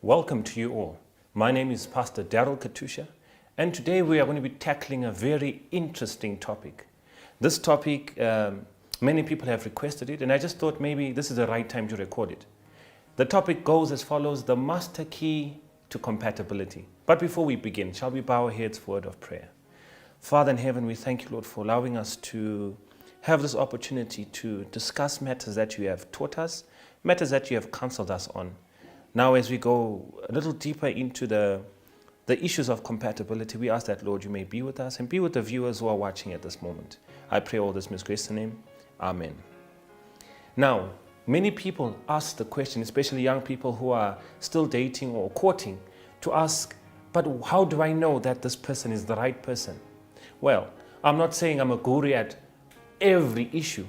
Welcome to you all. My name is Pastor Katusha, and today we are going to be tackling a very interesting topic. This topic, many people have requested it, and I just thought maybe this is the right time to record it. The topic goes as follows: the master key to compatibility. But before we begin, shall we bow our heads for a word of prayer? Father in heaven, we thank you, Lord, for allowing us to have this opportunity to discuss matters that you have taught us, matters that you have counseled us on. Now, as we go a little deeper into the issues of compatibility, we ask that, Lord, you may be with us and be with the viewers who are watching at this moment. I pray all this in His gracious name. Amen. Now, many people ask the question, especially young people who are still dating or courting, to ask, but how do I know that this person is the right person? Well, I'm not saying I'm a guru at every issue,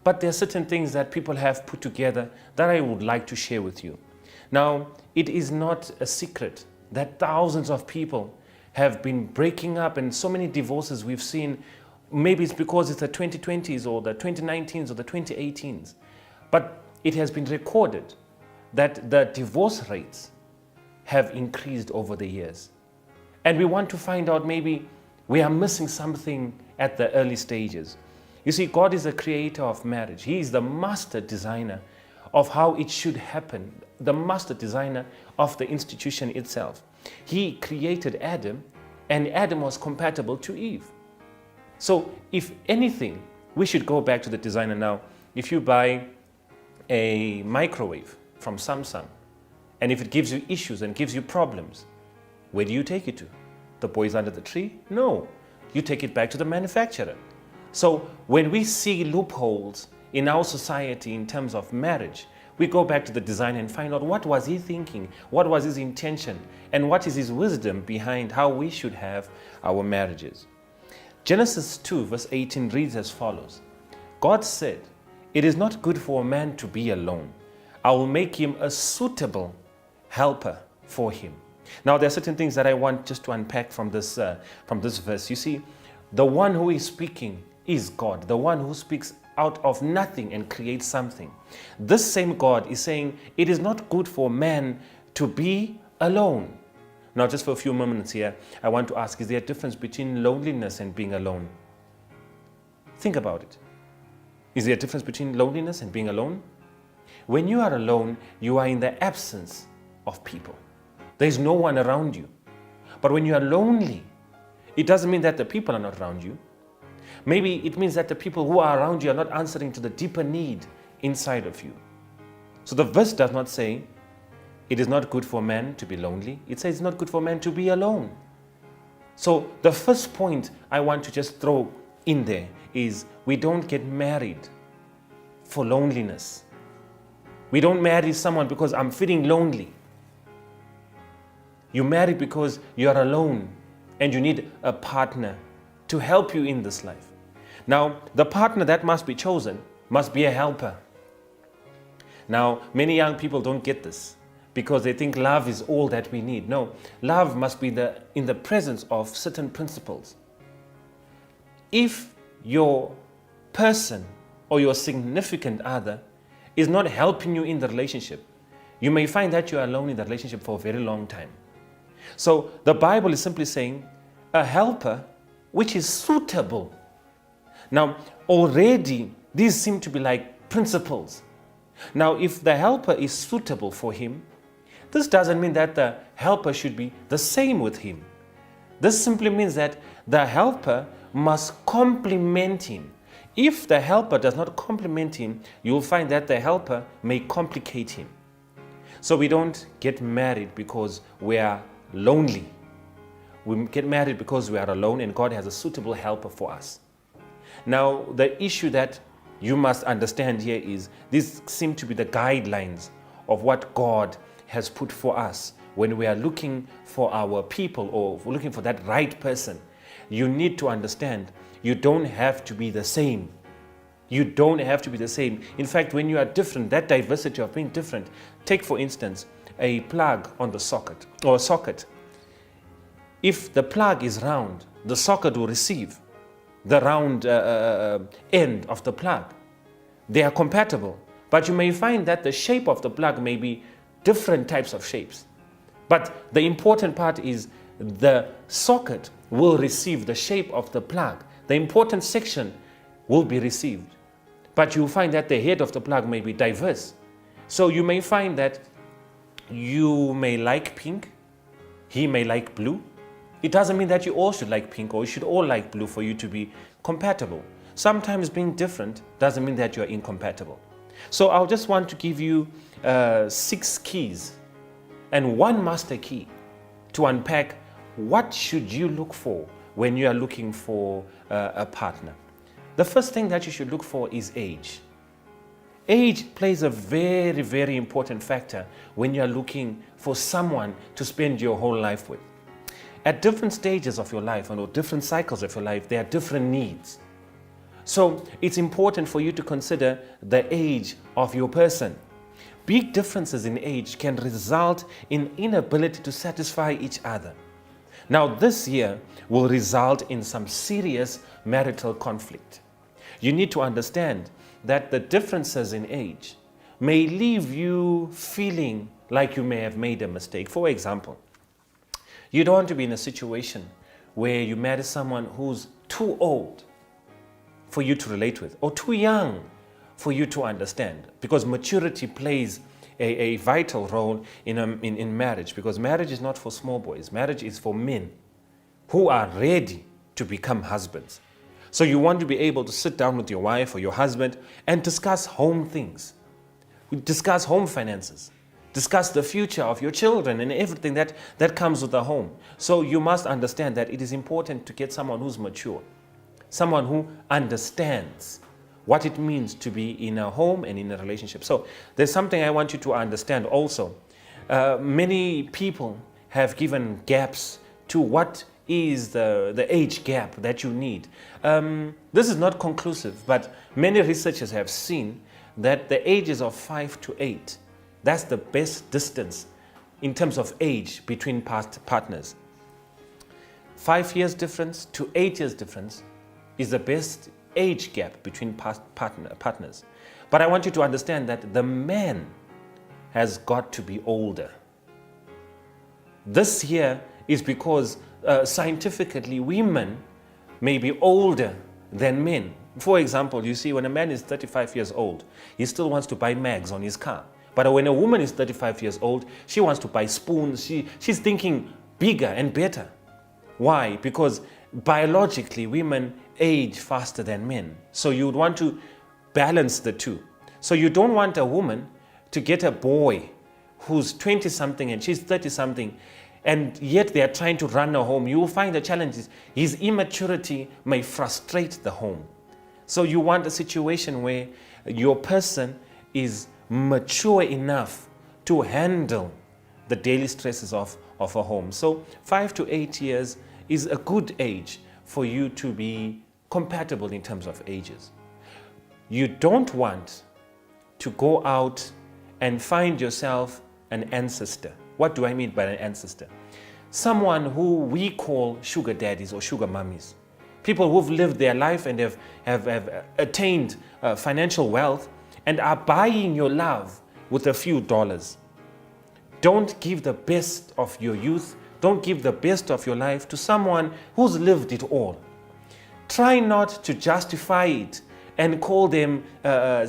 but there are certain things that people have put together that I would like to share with you. Now, it is not a secret that thousands of people have been breaking up, and so many divorces we've seen. Maybe it's because it's the 2020s or the 2019s or the 2018s. But it has been recorded that the divorce rates have increased over the years. And we want to find out, maybe we are missing something at the early stages. You see, God is the creator of marriage. He is the master designer of how it should happen, the master designer of the institution itself. He created Adam, and Adam was compatible to Eve. So if anything, we should go back to the designer. Now, if you buy a microwave from Samsung, and if it gives you issues and gives you problems, where do you take it to? The boys under the tree? No, you take it back to the manufacturer. So when we see loopholes in our society in terms of marriage, we go back to the designer and find out what was he thinking, what was his intention, and what is his wisdom behind how we should have our marriages. Genesis 2 verse 18 reads as follows: God said, "It is not good for a man to be alone. I will make him a suitable helper for him." Now, there are certain things that I want just to unpack from this verse. You see, the one who is speaking is God, the one who speaks out of nothing and creates something. This same God is saying it is not good for man to be alone. Now, just for a few moments here, I want to ask, is there a difference between loneliness and being alone? Think about it. Is there a difference between loneliness and being alone? When you are alone, you are in the absence of people. There is no one around you. But when you are lonely, it doesn't mean that the people are not around you. Maybe it means that the people who are around you are not answering to the deeper need inside of you. So the verse does not say it is not good for man to be lonely. It says it's not good for man to be alone. So the first point I want to just throw in there is we don't get married for loneliness. We don't marry someone because I'm feeling lonely. You marry because you are alone and you need a partner to help you in this life. Now, the partner that must be chosen must be a helper. Now, many young people don't get this because they think love is all that we need. No, love must be in the presence of certain principles. If your person or your significant other is not helping you in the relationship, you may find that you are alone in the relationship for a very long time. So the Bible is simply saying a helper which is suitable. Now, already these seem to be like principles. Now, if the helper is suitable for him, this doesn't mean that the helper should be the same with him. This simply means that the helper must complement him. If the helper does not complement him, you'll find that the helper may complicate him. So we don't get married because we are lonely. We get married because we are alone, and God has a suitable helper for us. Now, the issue that you must understand here is these seem to be the guidelines of what God has put for us when we are looking for our people or looking for that right person. You need to understand you don't have to be the same. You don't have to be the same. In fact, when you are different, that diversity of being different, take for instance a plug on the socket or a socket. If the plug is round, the socket will receive the round end of the plug. They are compatible, but you may find that the shape of the plug may be different types of shapes. But the important part is the socket will receive the shape of the plug. The important section will be received. But you'll find that the head of the plug may be diverse. So you may find that you may like pink, he may like blue. It doesn't mean that you all should like pink or you should all like blue for you to be compatible. Sometimes being different doesn't mean that you're incompatible. So I'll just want to give you 6 keys and 1 master key to unpack what should you look for when you are looking for a partner. The first thing that you should look for is age. Age plays a very, very important factor when you are looking for someone to spend your whole life with. At different stages of your life and or different cycles of your life, there are different needs. So it's important for you to consider the age of your person. Big differences in age can result in inability to satisfy each other. Now, this year will result in some serious marital conflict. You need to understand that the differences in age may leave you feeling like you may have made a mistake. For example, you don't want to be in a situation where you marry someone who's too old for you to relate with or too young for you to understand, because maturity plays a vital role in marriage, because marriage is not for small boys. Marriage is for men who are ready to become husbands. So you want to be able to sit down with your wife or your husband and discuss home things, discuss home finances, discuss the future of your children and everything that comes with a home. So you must understand that it is important to get someone who's mature, someone who understands what it means to be in a home and in a relationship. So there's something I want you to understand also. Many people have given gaps to what is the age gap that you need. This is not conclusive, but many researchers have seen that the ages of 5 to 8, that's the best distance in terms of age between partners. 5 years difference to 8 years difference is the best age gap between partners. But I want you to understand that the man has got to be older. This here is because scientifically women may be older than men. For example, you see, when a man is 35 years old, he still wants to buy mags on his car. But when a woman is 35 years old, she wants to buy spoons. She's thinking bigger and better. Why? Because biologically, women age faster than men. So you would want to balance the two. So you don't want a woman to get a boy who's 20-something and she's 30-something, and yet they are trying to run a home. You will find the challenge is his immaturity may frustrate the home. So you want a situation where your person is mature enough to handle the daily stresses of a home. So 5 to 8 years is a good age for you to be compatible in terms of ages. You don't want to go out and find yourself an ancestor. What do I mean by an ancestor? Someone who we call sugar daddies or sugar mummies. People who've lived their life and have attained financial wealth and are buying your love with a few dollars. Don't give the best of your youth, don't give the best of your life to someone who's lived it all. Try not to justify it and call them, I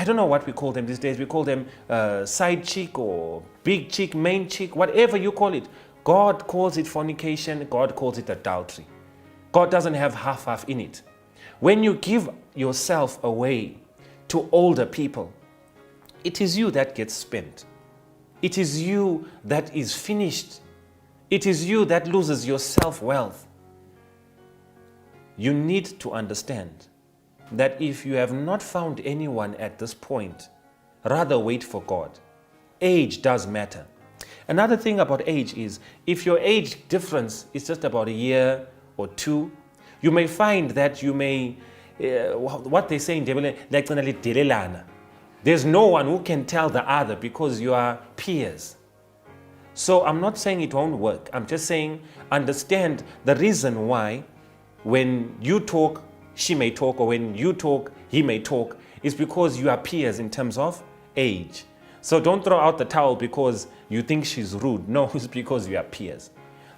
don't know what we call them these days. We call them side chick or big chick, main chick, whatever you call it. God calls it fornication, God calls it adultery. God doesn't have half-half in it. When you give yourself away to older people, it is you that gets spent. It is you that is finished. It is you that loses your self-wealth. You need to understand that if you have not found anyone at this point, rather wait for God. Age does matter. Another thing about age is, if your age difference is just about a year or two, you may find that you may, what they say in Ndebele, there's no one who can tell the other because you are peers. So I'm not saying it won't work. I'm just saying understand the reason why when you talk, she may talk, or when you talk, he may talk, is because you are peers in terms of age. So don't throw out the towel because you think she's rude. No, it's because you are peers.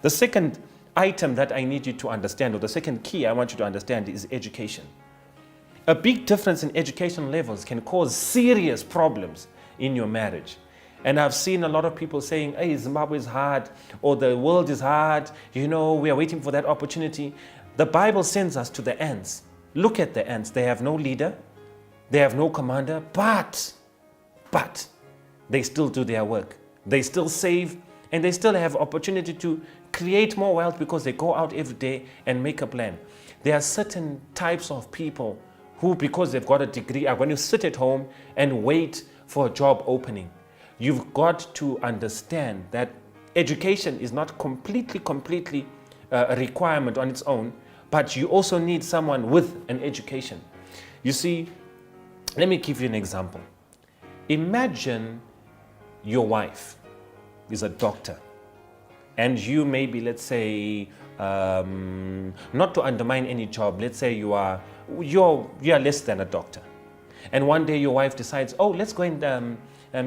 The second item that I need you to understand, or the second key I want you to understand, is education. A big difference in education levels can cause serious problems in your marriage. And I've seen a lot of people saying, hey, Zimbabwe is hard, or the world is hard, we are waiting for that opportunity. The Bible sends us to the ants. Look at the ants. They have no leader, they have no commander, but they still do their work. They still save, and they still have opportunity to create more wealth because they go out every day and make a plan. There are certain types of people who, because they've got a degree, are going to sit at home and wait for a job opening. You've got to understand that education is not completely a requirement on its own, but you also need someone with an education. You see, let me give you an example. Imagine your wife is a doctor, and you maybe, let's say, not to undermine any job, let's say you're less than a doctor, and one day your wife decides, oh, let's go and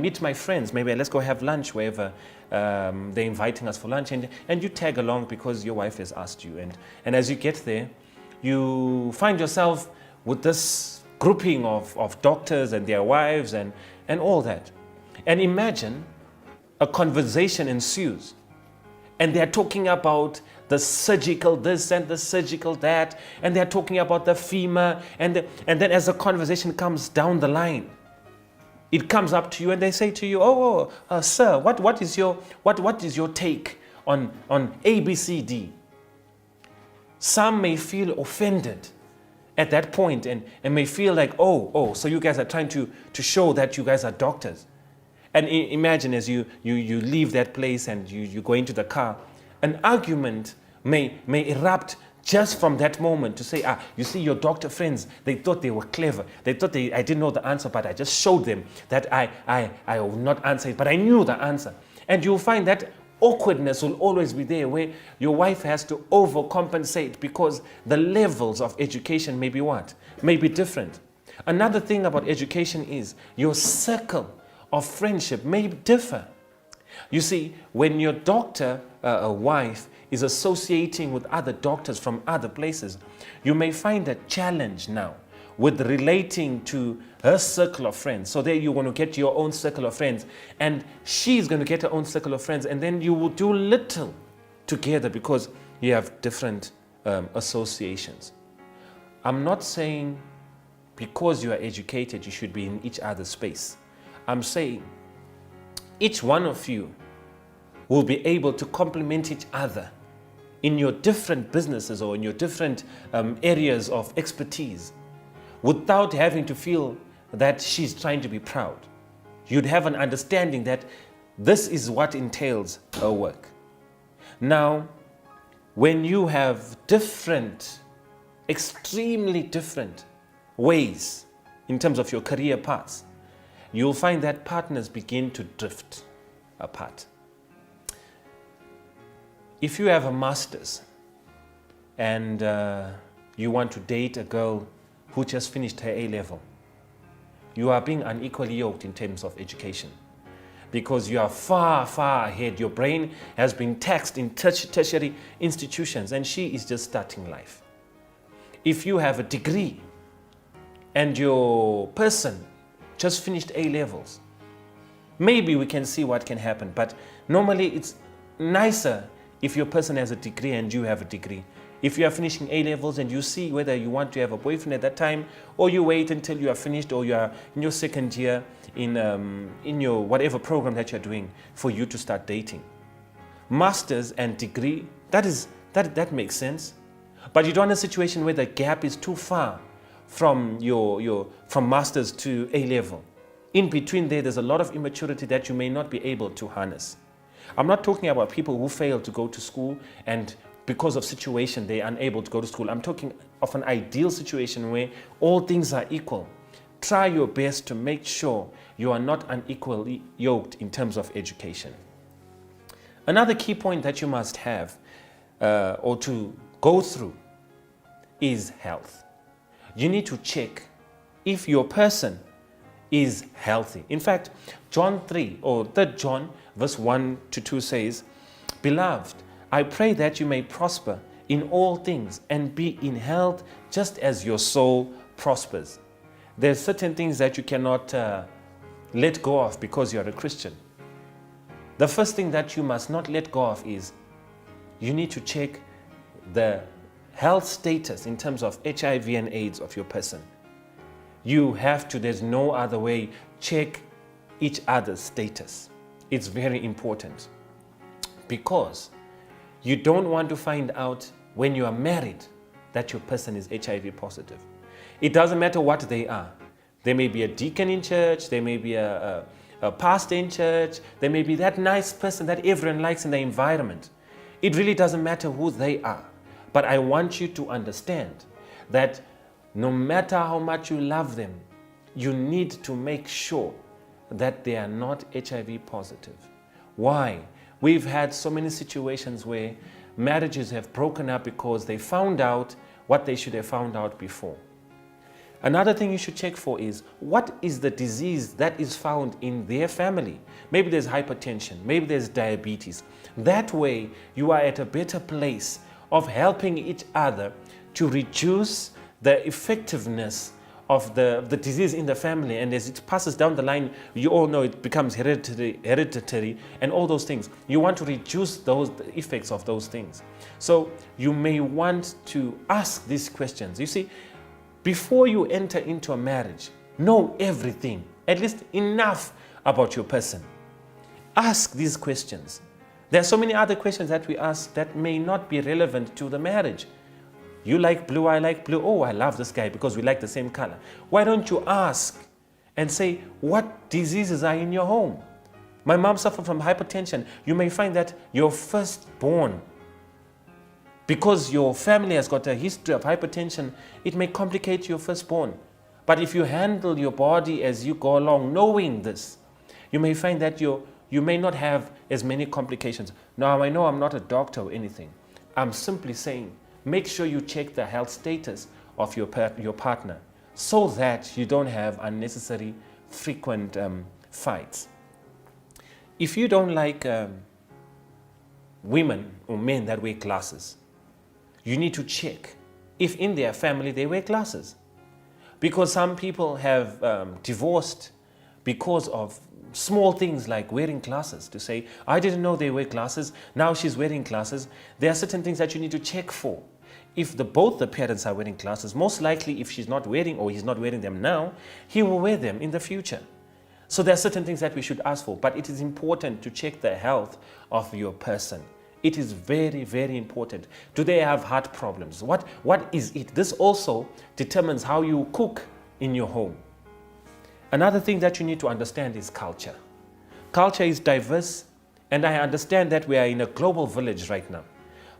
meet my friends, maybe let's go have lunch wherever they're inviting us for lunch, and you tag along because your wife has asked you, and as you get there, you find yourself with this grouping of doctors and their wives and all that. And imagine a conversation ensues, and they're talking about the surgical this and the surgical that, and they're talking about the femur, and then as the conversation comes down the line, it comes up to you and they say to you, sir, what is your take on ABCD? Some may feel offended at that point and may feel like, so you guys are trying to show that you guys are doctors. And imagine as you leave that place and you go into the car, an argument may erupt just from that moment to say, you see, your doctor friends, they thought they were clever. They thought I didn't know the answer, but I just showed them that I will not answer it, but I knew the answer. And you'll find that awkwardness will always be there, where your wife has to overcompensate because the levels of education may be what? May be different. Another thing about education is your circle of friendship may differ. You see, when your doctor, a wife, is associating with other doctors from other places, you may find a challenge now with relating to her circle of friends. So there you're going to get your own circle of friends, and she's going to get her own circle of friends, and then you will do little together because you have different associations. I'm not saying because you are educated you should be in each other's space. I'm saying each one of you will be able to complement each other in your different businesses or in your different areas of expertise without having to feel that she's trying to be proud. You'd have an understanding that this is what entails her work. Now, when you have different, extremely different ways in terms of your career paths, you'll find that partners begin to drift apart. If you have a master's and you want to date a girl who just finished her A-level, you are being unequally yoked in terms of education because you are far ahead. Your brain has been taxed in tertiary institutions and she is just starting life. If you have a degree and your person just finished A-levels, maybe we can see what can happen, but normally it's nicer if your person has a degree and you have a degree. If you are finishing A-levels and you see whether you want to have a boyfriend at that time, or you wait until you are finished or you are in your second year in your whatever program that you're doing for you to start dating. Masters and degree, that makes sense. But you don't want a situation where the gap is too far from from masters to A-level. In between there's a lot of immaturity that you may not be able to harness. I'm not talking about people who fail to go to school and because of situation they're unable to go to school. I'm talking of an ideal situation where all things are equal. Try your best to make sure you are not unequally yoked in terms of education. Another key point that you must have or to go through is health. You need to check if your person is healthy. In fact, John 3 or 3 John verse 1 to 2 says, "Beloved, I pray that you may prosper in all things and be in health just as your soul prospers." There's certain things that you cannot let go of because you're a Christian. The first thing that you must not let go of is you need to check the health status in terms of HIV and AIDS of your person. You have to, there's no other way, check each other's status. It's very important because you don't want to find out when you are married that your person is HIV positive. It doesn't matter what they are. They may be a deacon in church, they may be a pastor in church, they may be that nice person that everyone likes in the environment. It really doesn't matter who they are. But I want you to understand that no matter how much you love them, you need to make sure that they are not HIV positive. Why? We've had so many situations where marriages have broken up because they found out what they should have found out before. Another thing you should check for is, what is the disease that is found in their family? Maybe there's hypertension, maybe there's diabetes. That way you are at a better place of helping each other to reduce the effectiveness of the disease in the family. And as it passes down the line, you all know it becomes hereditary and all those things. You want to reduce the effects of those things. So you may want to ask these questions. You see, before you enter into a marriage, know everything, at least enough about your person. Ask these questions. There are so many other questions that we ask that may not be relevant to the marriage. You like blue, I like blue. Oh, I love this guy because we like the same color. Why don't you ask and say, what diseases are in your home? My mom suffered from hypertension. You may find that your firstborn, because your family has got a history of hypertension, it may complicate your firstborn. But if you handle your body as you go along, knowing this, you may find that you may not have as many complications. Now, I know I'm not a doctor or anything. I'm simply saying, make sure you check the health status of your partner so that you don't have unnecessary frequent fights. If you don't like women or men that wear glasses, you need to check if in their family they wear glasses. Because some people have divorced because of small things like wearing glasses. To say, I didn't know they wear glasses, now she's wearing glasses. There are certain things that you need to check for. If both the parents are wearing glasses, most likely if she's not wearing or he's not wearing them now, he will wear them in the future. So there are certain things that we should ask for, but it is important to check the health of your person. It is very, very important. Do they have heart problems? What is it? This also determines how you cook in your home. Another thing that you need to understand is culture. Culture is diverse, and I understand that we are in a global village right now.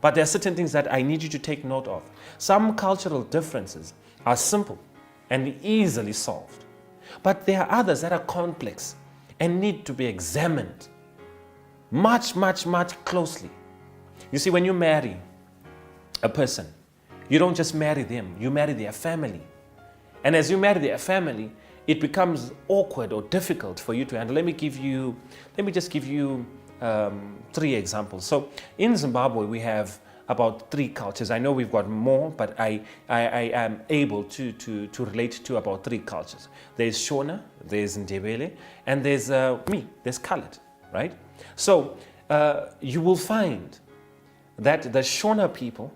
But there are certain things that I need you to take note of. Some cultural differences are simple and easily solved. But there are others that are complex and need to be examined much, much, much closely. You see, when you marry a person, you don't just marry them, you marry their family. And as you marry their family, it becomes awkward or difficult for you to handle. Let me just give you 3 examples. So in Zimbabwe, we have about 3 cultures. I know we've got more, but I am able to relate to about 3 cultures. There's Shona, there's Ndebele, and there's me, there's colored, right? So you will find that the Shona people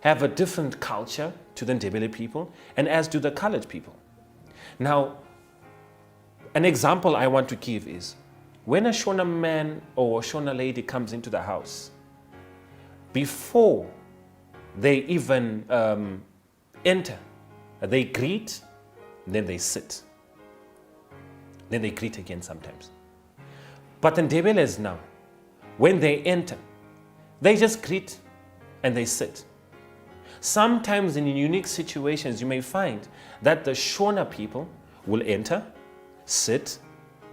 have a different culture to the Ndebele people, and as do the colored people. Now, an example I want to give is, when a Shona man or a Shona lady comes into the house, before they even enter, they greet, then they sit. Then they greet again sometimes. But the Ndebeles now, when they enter, they just greet and they sit. Sometimes in unique situations, you may find that the Shona people will enter, sit,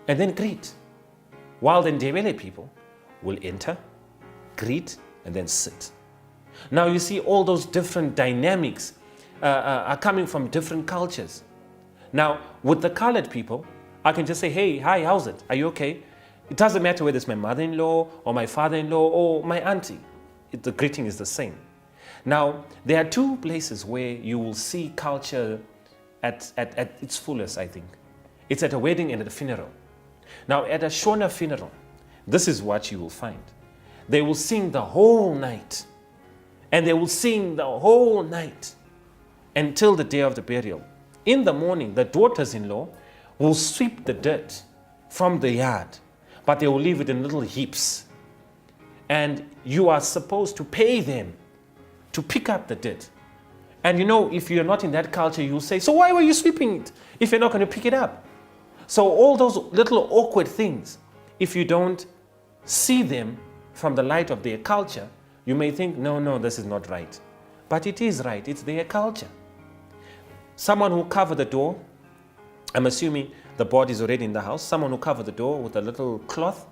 and then greet, while the Ndebele people will enter, greet, and then sit. Now you see all those different dynamics are coming from different cultures. Now with the colored people, I can just say, hey, hi, how's it? Are you okay? It doesn't matter whether it's my mother-in-law or my father-in-law or my auntie. The greeting is the same. Now, there are two places where you will see culture at its fullest, I think. It's at a wedding and at a funeral. Now, at a Shona funeral, this is what you will find. They will sing the whole night. And they will sing the whole night until the day of the burial. In the morning, the daughters-in-law will sweep the dirt from the yard, but they will leave it in little heaps. And you are supposed to pay them to pick up the dirt. And you know, if you're not in that culture, you'll say, so why were you sweeping it if you're not going to pick it up? So all those little awkward things, if you don't see them from the light of their culture, you may think, no, this is not right. But it is right. It's their culture. Someone who covered the door, I'm assuming the body is already in the house, someone who covered the door with a little cloth,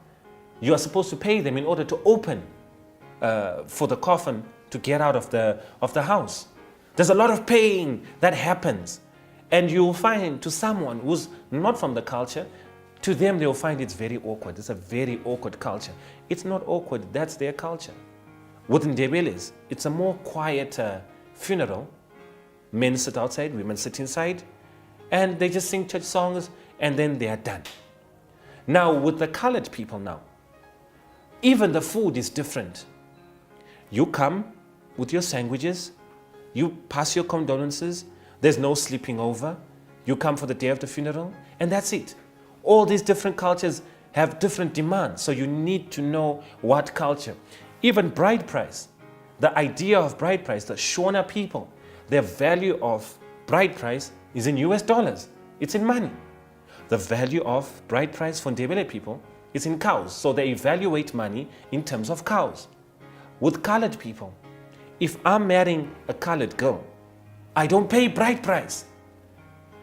you are supposed to pay them in order to open for the coffin to get out of the house. There's a lot of paying that happens. And you'll find to someone who's not from the culture, to them they'll find it's very awkward. It's a very awkward culture. It's not awkward, that's their culture. With Ndebeles, it's a more quieter funeral. Men sit outside, women sit inside, and they just sing church songs, and then they are done. Now, with the colored people now, even the food is different. You come with your sandwiches, you pass your condolences, there's no sleeping over, you come for the day of the funeral, and that's it. All these different cultures have different demands, so you need to know what culture. Even bride price, the idea of bride price, the Shona people, their value of bride price is in US dollars. It's in money. The value of bride price for Ndebele people is in cows. So they evaluate money in terms of cows. With colored people, if I'm marrying a colored girl, I don't pay bride price.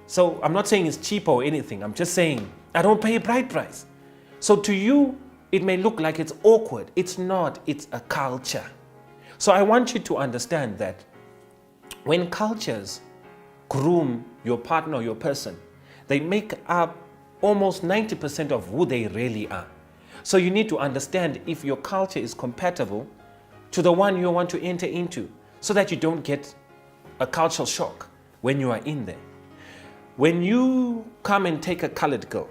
So I'm not saying it's cheap or anything. I'm just saying I don't pay bride price. So to you, it may look like it's awkward. It's not. It's a culture. So I want you to understand that when cultures groom your partner or your person, they make up almost 90% of who they really are. So you need to understand if your culture is compatible to the one you want to enter into, so that you don't get a cultural shock when you are in there. When you come and take a colored girl,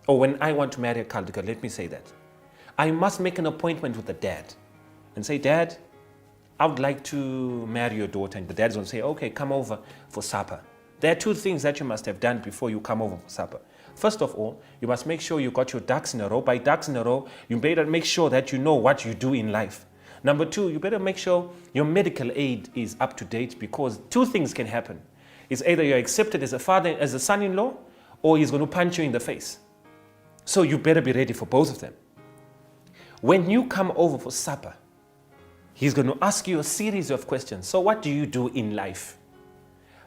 or when I want to marry a colored girl, let me say that, I must make an appointment with the dad and say, Dad, I would like to marry your daughter. And the dad's going to say, okay, come over for supper. There are two things that you must have done before you come over for supper. First of all, you must make sure you got your ducks in a row. By ducks in a row, you better make sure that you know what you do in life. Number two, you better make sure your medical aid is up to date, because two things can happen. It's either you're accepted as a father, as a son-in-law, or he's going to punch you in the face. So you better be ready for both of them. When you come over for supper, he's going to ask you a series of questions. So what do you do in life?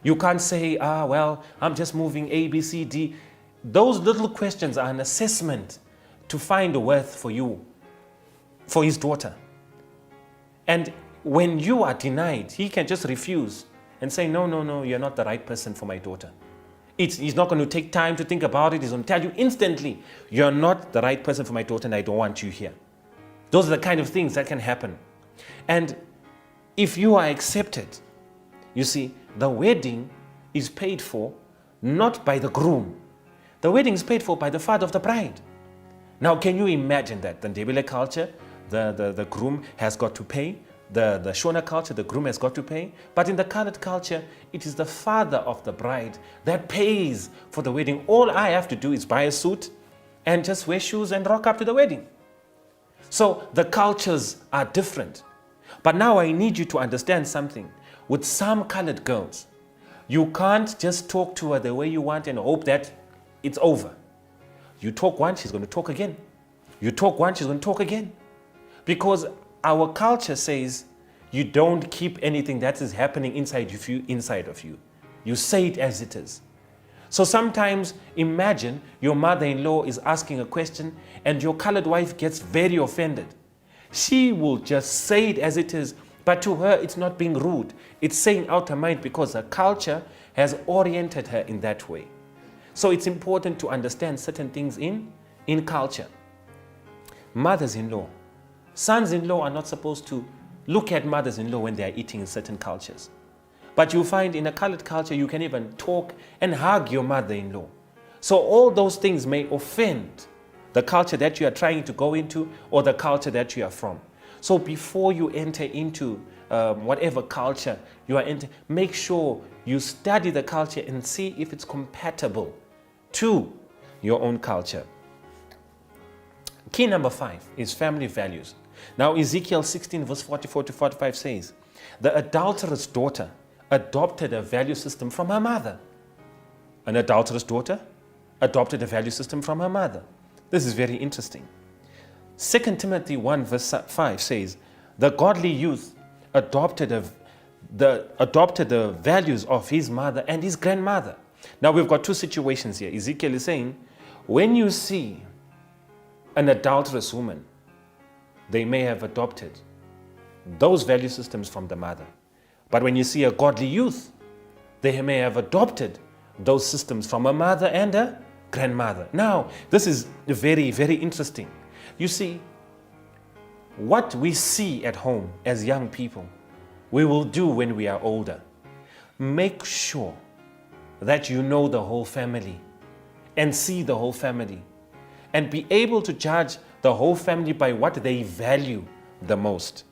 You can't say, well, I'm just moving A, B, C, D. Those little questions are an assessment to find a worth for you, for his daughter. And when you are denied, he can just refuse and say, no, you're not the right person for my daughter. He's not going to take time to think about it. He's going to tell you instantly, you're not the right person for my daughter and I don't want you here. Those are the kind of things that can happen. And if you are accepted, you see, the wedding is paid for not by the groom. The wedding is paid for by the father of the bride. Now, can you imagine that? The Ndebele culture, the groom has got to pay. The Shona culture, the groom has got to pay. But in the colored culture, it is the father of the bride that pays for the wedding. All I have to do is buy a suit and just wear shoes and rock up to the wedding. So the cultures are different. But now I need you to understand something. With some colored girls, you can't just talk to her the way you want and hope that it's over. You talk once, she's going to talk again. You talk once, she's going to talk again. Because our culture says you don't keep anything that is happening inside of you. You say it as it is. So sometimes imagine your mother-in-law is asking a question and your colored wife gets very offended. She will just say it as it is, but to her it's not being rude. It's saying out her mind because her culture has oriented her in that way. So it's important to understand certain things in culture. Mothers-in-law. Sons-in-law are not supposed to look at mothers-in-law when they are eating in certain cultures. But you find in a colored culture, you can even talk and hug your mother-in-law. So all those things may offend the culture that you are trying to go into or the culture that you are from. So before you enter into whatever culture you are into, make sure you study the culture and see if it's compatible to your own culture. Key number 5 is family values. Now Ezekiel 16 verse 44 to 45 says, the adulterous daughter adopted a value system from her mother. An adulterous daughter adopted a value system from her mother. This is very interesting. 2 Timothy 1 verse 5 says, the godly youth adopted the values of his mother and his grandmother. Now we've got two situations here. Ezekiel is saying, when you see an adulterous woman, they may have adopted those value systems from the mother. But when you see a godly youth, they may have adopted those systems from a mother and a grandmother. Now, this is very, very interesting. You see, what we see at home as young people, we will do when we are older. Make sure that you know the whole family and see the whole family and be able to judge the whole family by what they value the most.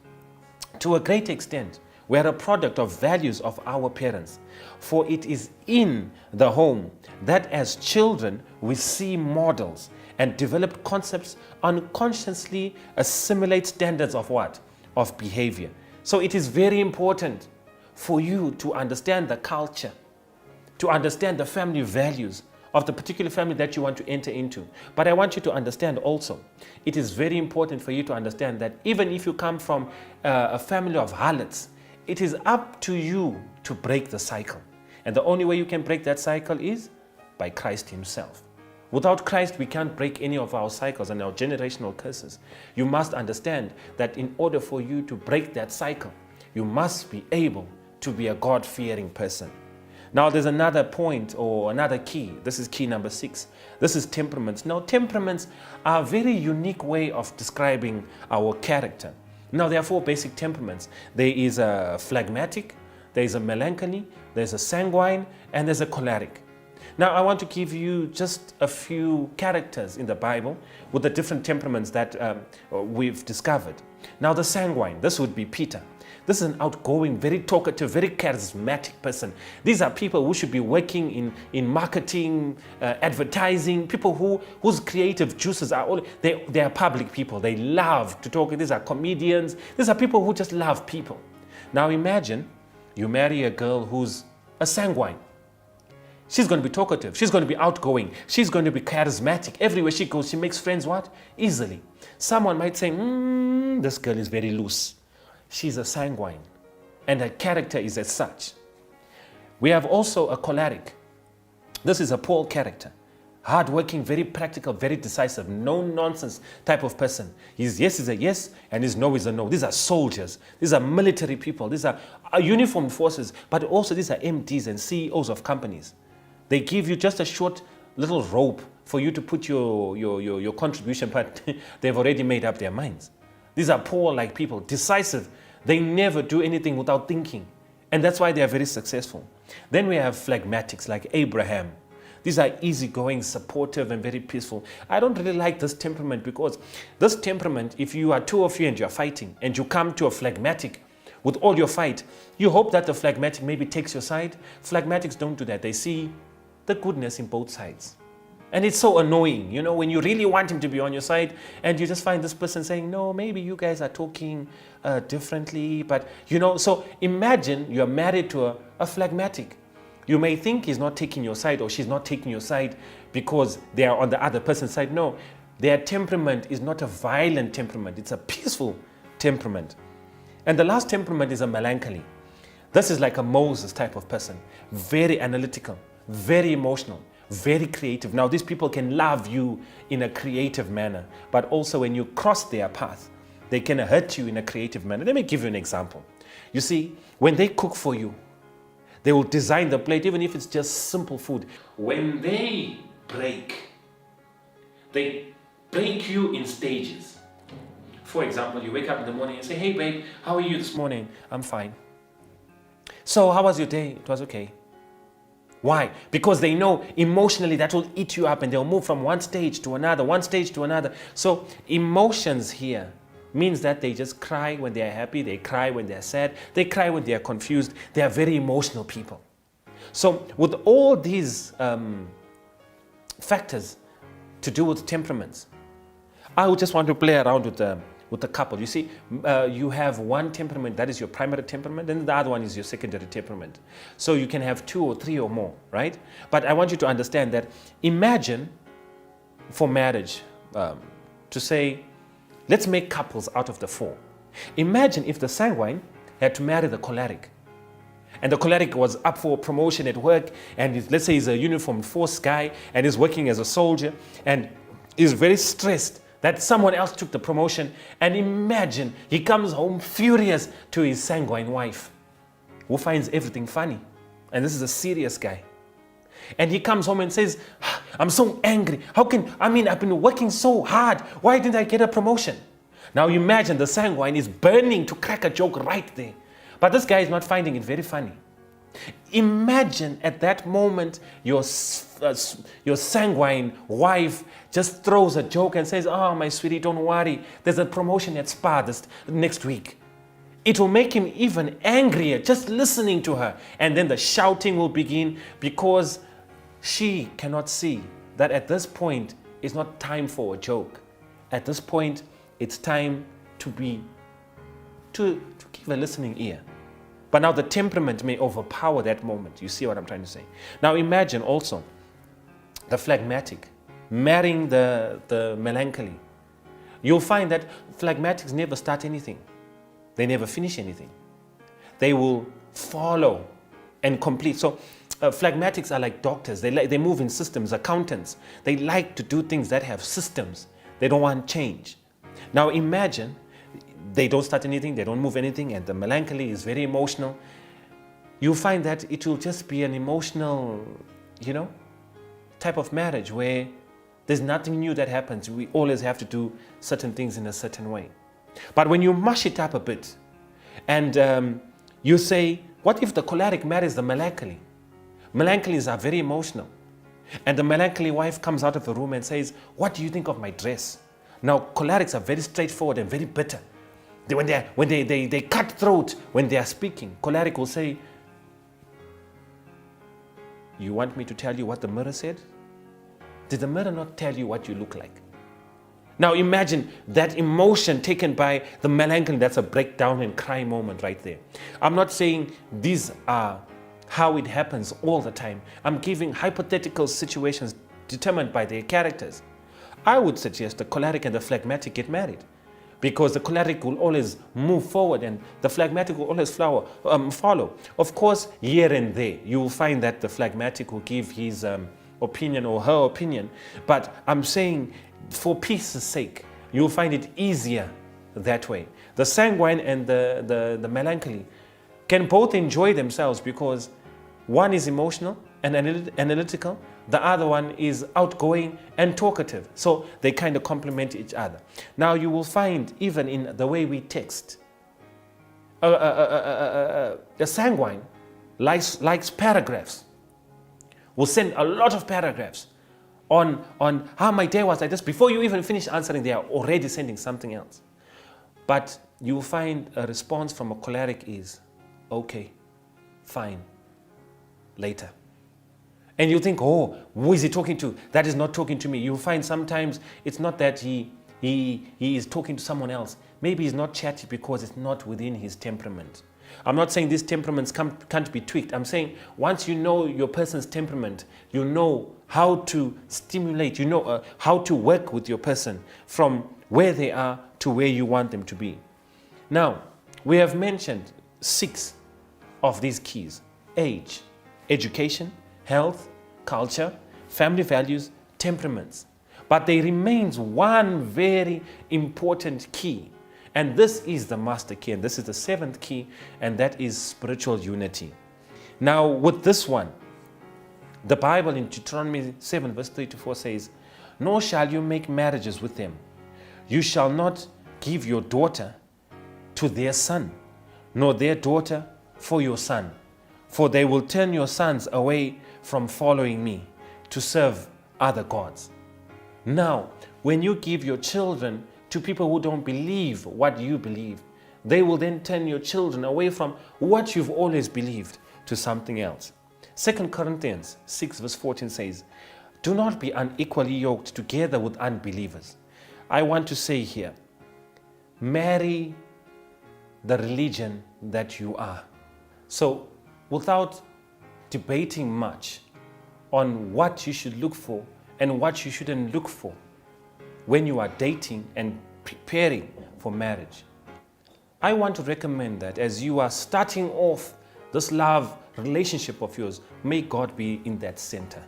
To a great extent, we are a product of values of our parents, for it is in the home that as children we see models and develop concepts, unconsciously assimilate standards of what? Of behavior. So it is very important for you to understand the culture, to understand the family values of the particular family that you want to enter into. But I want you to understand also, it is very important for you to understand that even if you come from a family of harlots, it is up to you to break the cycle. And the only way you can break that cycle is by Christ himself. Without Christ, we can't break any of our cycles and our generational curses. You must understand that in order for you to break that cycle, you must be able to be a God-fearing person. Now there's another point or another key. This is key number 6. This is temperaments. Now temperaments are a very unique way of describing our character. Now there are 4 basic temperaments. There is a phlegmatic, there is a melancholy, there's a sanguine, and there's a choleric. Now I want to give you just a few characters in the Bible with the different temperaments that we've discovered. Now the sanguine, this would be Peter. This is an outgoing, very talkative, very charismatic person. These are people who should be working in marketing, advertising, people whose creative juices are all, they are public people. They love to talk. These are comedians. These are people who just love people. Now imagine you marry a girl who's a sanguine. She's going to be talkative. She's going to be outgoing. She's going to be charismatic. Everywhere she goes, she makes friends what? Easily. Someone might say, this girl is very loose. She's a sanguine, and her character is as such. We have also a choleric. This is a Paul character. Hardworking, very practical, very decisive, no nonsense type of person. His yes is a yes, and his no is a no. These are soldiers. These are military people. These are uniformed forces, but also these are MDs and CEOs of companies. They give you just a short little rope for you to put your contribution, but they've already made up their minds. These are Paul-like people, decisive. They never do anything without thinking. And that's why they are very successful. Then we have phlegmatics like Abraham. These are easygoing, supportive, and very peaceful. I don't really like this temperament because this temperament, if you are 2 of you and you're fighting and you come to a phlegmatic with all your fight, you hope that the phlegmatic maybe takes your side. Phlegmatics don't do that. They see the goodness in both sides. And it's so annoying, you know, when you really want him to be on your side and you just find this person saying, no, maybe you guys are talking differently. But, you know, so imagine you're married to a phlegmatic. You may think he's not taking your side or she's not taking your side because they are on the other person's side. No, their temperament is not a violent temperament. It's a peaceful temperament. And the last temperament is a melancholy. This is like a Moses type of person. Very analytical, very emotional, very creative. Now these people can love you in a creative manner, but also when you cross their path, they can hurt you in a creative manner. Let me give you an example. You see, when they cook for you, They will design the plate, even if it's just simple food. When they break you in stages. For example, you wake up in the morning and say, hey babe, how are you this morning? I'm fine. So how was your day? It was okay. Why? Because they know emotionally that will eat you up, and they'll move from one stage to another, one stage to another. So emotions here means that they just cry when they are happy, they cry when they are sad, they cry when they are confused. They are very emotional people. So with all these factors to do with temperaments, I would just want to play around with the couple. You see, you have one temperament, that is your primary temperament, and the other one is your secondary temperament. So you can have 2 or 3 or more, right? But I want you to understand that, imagine for marriage, to say, let's make couples out of the 4. Imagine if the sanguine had to marry the choleric, and the choleric was up for promotion at work, and let's say he's a uniformed force guy, and is working as a soldier, and is very stressed that someone else took the promotion. And imagine he comes home furious to his sanguine wife, who finds everything funny. And this is a serious guy. And he comes home and says, I'm so angry. I've been working so hard. Why didn't I get a promotion? Now imagine the sanguine is burning to crack a joke right there. But this guy is not finding it very funny. Imagine at that moment your sanguine wife just throws a joke and says, oh, my sweetie, don't worry. There's a promotion at Spa next week. It will make him even angrier just listening to her. And then the shouting will begin, because she cannot see that at this point it's not time for a joke. At this point, it's time to give a listening ear. But now the temperament may overpower that moment. You see what I'm trying to say? Now imagine also the phlegmatic marrying the melancholy. You'll find that phlegmatics never start anything. They never finish anything. They will follow and complete. So phlegmatics are like doctors. They move in systems, accountants. They like to do things that have systems. They don't want change. Now imagine they don't start anything, they don't move anything, and the melancholy is very emotional. You'll find that it will just be an emotional, type of marriage where there's nothing new that happens. We always have to do certain things in a certain way. But when you mush it up a bit and you say, what if the choleric marries the melancholy? Melancholies are very emotional. And the melancholy wife comes out of the room and says, what do you think of my dress? Now, cholerics are very straightforward and very bitter. When they cut throat when they are speaking. Choleric will say, you want me to tell you what the mirror said? Did the mirror not tell you what you look like? Now imagine that emotion taken by the melancholy. That's a breakdown and cry moment right there. I'm not saying these are how it happens all the time. I'm giving hypothetical situations determined by their characters. I would suggest the choleric and the phlegmatic get married, because the choleric will always move forward and the phlegmatic will always follow. Of course, here and there, you will find that the phlegmatic will give his opinion or her opinion. But I'm saying, for peace's sake, you'll find it easier that way. The sanguine and the melancholy can both enjoy themselves, because one is emotional and analytical, the other one is outgoing and talkative. So they kind of complement each other. Now you will find, even in the way we text, the sanguine likes paragraphs. We'll send a lot of paragraphs on how my day was like this. Before you even finish answering, they are already sending something else. But you will find a response from a choleric is, okay, fine, later. And you think, oh, who is he talking to? That is not talking to me. You'll find sometimes it's not that he is talking to someone else. Maybe he's not chatty because it's not within his temperament. I'm not saying these temperaments can't be tweaked. I'm saying once you know your person's temperament, you know how to stimulate, you know how to work with your person from where they are to where you want them to be. Now, we have mentioned 6 of these keys: age, education, health, culture, family values, temperaments. But there remains one very important key. And this is the master key, and this is the 7th key, and that is spiritual unity. Now, with this one, the Bible in Deuteronomy 7, verse 3 to 4 says, "Nor shall you make marriages with them. You shall not give your daughter to their son, nor their daughter for your son, for they will turn your sons away from following me to serve other gods." Now, when you give your children to people who don't believe what you believe, they will then turn your children away from what you've always believed to something else. 2 Corinthians 6 verse 14 says, "Do not be unequally yoked together with unbelievers." I want to say here, marry the religion that you are. So, without debating much on what you should look for and what you shouldn't look for when you are dating and preparing for marriage, I want to recommend that as you are starting off this love relationship of yours, may God be in that center.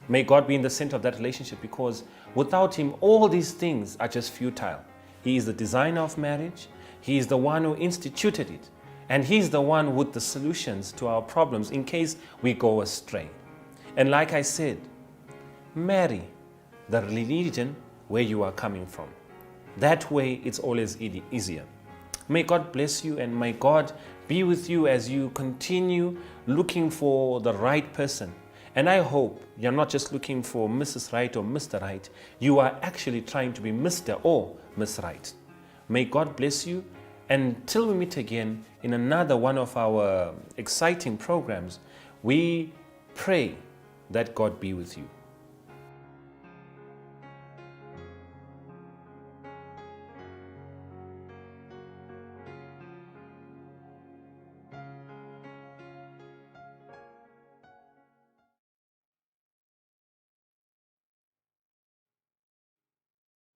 May God be in the center of that relationship, because without Him, all these things are just futile. He is the designer of marriage. He is the one who instituted it. And He's the one with the solutions to our problems in case we go astray. And like I said, marry the religion where you are coming from. That way, it's always easier. May God bless you, and may God be with you as you continue looking for the right person. And I hope you're not just looking for Mrs. Right or Mr. Right. You are actually trying to be Mr. or Miss Right. May God bless you. Until we meet again in another one of our exciting programs, we pray that God be with you.